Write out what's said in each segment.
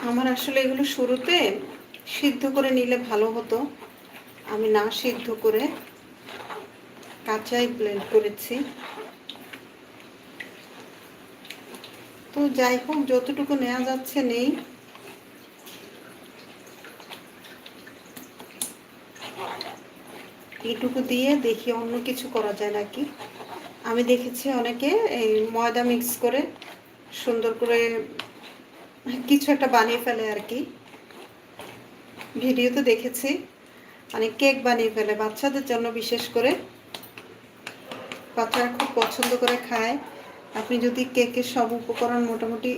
আমার আসলে এগুলো শুরুতে সিদ্ধ করে নিলে ভালো হতো, আমি না সিদ্ধ করে কাঁচাই ব্লেন্ড করেছি। তো যাই হোক, যতটুকু নেওয়া যাচ্ছে নেই। এইটুকু দিয়ে দেখি অন্য কিছু করা যায় নাকি। আমি দেখেছি অনেকে এই ময়দা মিক্স করে সুন্দর করে কিছু একটা বানিয়ে ফেলে আর কি, ভিডিওতে দেখেছি। মানে কেক বানিয়ে ফেলে বাচ্চাদের জন্য, বিশেষ করে বাচ্চারা খুব পছন্দ করে খায়। আপনি যদি কেকের সব উপকরণ মোটামুটি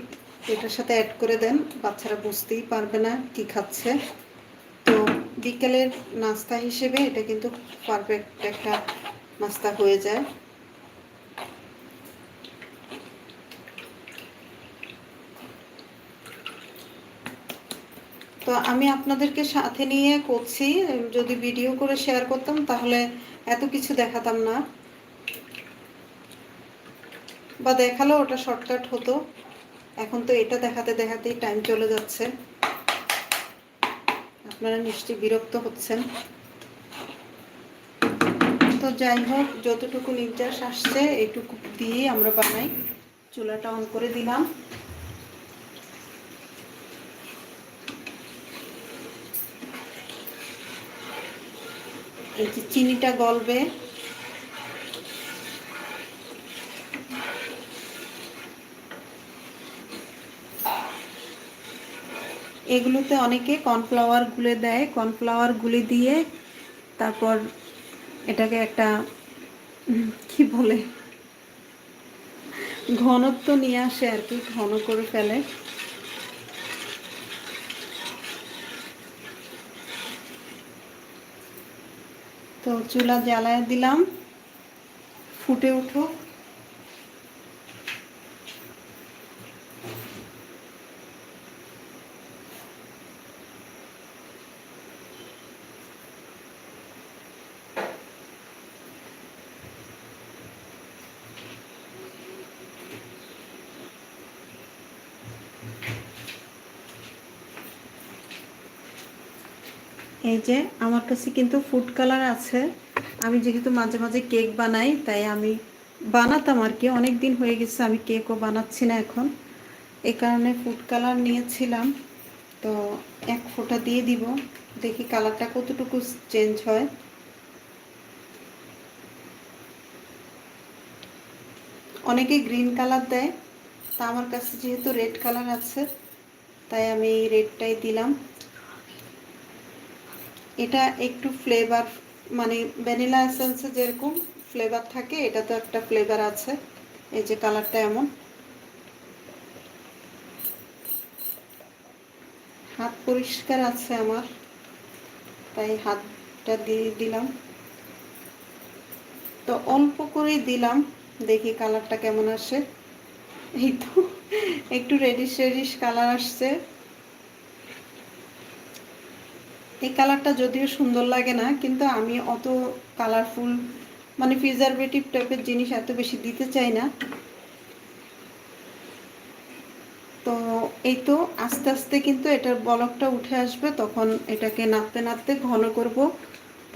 এটার সাথে অ্যাড করে দেন, বাচ্চারা বুঝতেই পারবে না কি খাচ্ছে। তো বিকেলের নাস্তা হিসেবে এটা কিন্তু পারফেক্ট একটা নাস্তা হয়ে যায়। তো আমি আপনাদেরকে সাথে নিয়ে করছি, যদি ভিডিও করে শেয়ার করতাম তাহলে এত কিছু দেখাতাম না, বা দেখালেও ওটা শর্টকাট হতো। এখন তো এটা দেখাতে দেখাতেই টাইম চলে যাচ্ছে, আপনারা নিশ্চয়ই বিরক্ত হচ্ছেন। তো যাই হোক, যতটুকু নির্যাস আসছে এইটুকু দিয়েই আমরা বানাই। চুলাটা অন করে দিলাম। এই যে চিনিটা গলবে, এগুলোতে অনেকে কর্নফ্লাওয়ার গুলে দেয়, কর্নফ্লাওয়ার গুলে দিয়ে তারপর এটাকে একটা কি বলে ঘনত্ব নিয়ে আসে আর কি, ঘন করে ফেলে। তো চুলা জ্বালায় দিলাম, ফুটে উঠুক। এই যে আমার কাছে কিন্তু ফুড কালার আছে। আমি যেহেতু মাঝে মাঝে কেক বানাই, তাই আমি বানাতাম আর কি, অনেক দিন হয়ে গেছে আমি কেকও বানাচ্ছি না এখন, এই কারণে ফুড কালার নিয়েছিলাম। তো এক ফোঁটা দিয়ে দিব, দেখি কালারটা কতটুকু চেঞ্জ হয়। অনেকে গ্রিন কালার দেয়, তা আমার কাছে যেহেতু রেড কালার আছে তাই আমি এই রেডটাই দিলাম। এটা একটু ফ্লেভার, মানে ভ্যানিলা এসেন্সে যেরকম ফ্লেভার থাকে, এটা তো একটা ফ্লেভার আছে। এই যে কালারটা এমন। হাত পরিষ্কার আছে আমার, তাই হাতটা দিয়ে দিলাম। তো অল্প করেই দিলাম, দেখি কালারটা কেমন আসে। এই তো একটু রেডিশ রেডিশ কালার আসছে। এই কালারটা যদিও সুন্দর লাগে না, কিন্তু আমি অত কালারফুল মানে প্রিজারভেটিভ টাইপের জিনিস এত বেশি দিতে চাই না। তো এই তো আস্তে আস্তে কিন্তু এটার বলকটা উঠে আসবে, তখন এটাকে নাড়তে নাড়তে ঘন করব।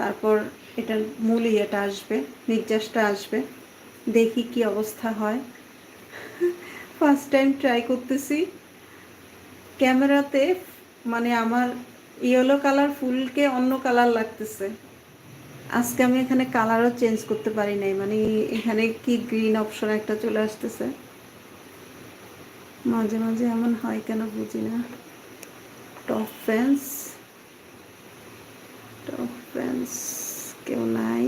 তারপর এটার মূল ইয়েটা আসবে, নির্যাসটা আসবে। দেখি কি অবস্থা হয়। ফার্স্ট টাইম ট্রাই করতেছি ক্যামেরাতে, মানে আমার ইয়েলো কালার ফুলকে অন্য কালার লাগতেছে। আজকে আমি এখানে কালারও চেঞ্জ করতে পারি নাই, মানে এখানে কি গ্রিন অপশন একটা চলে আসতেছে। মাঝে মাঝে এমন হয় কেন বুঝি না। টপ ফ্যান্স, টপ ফ্যান্স কেউ নাই।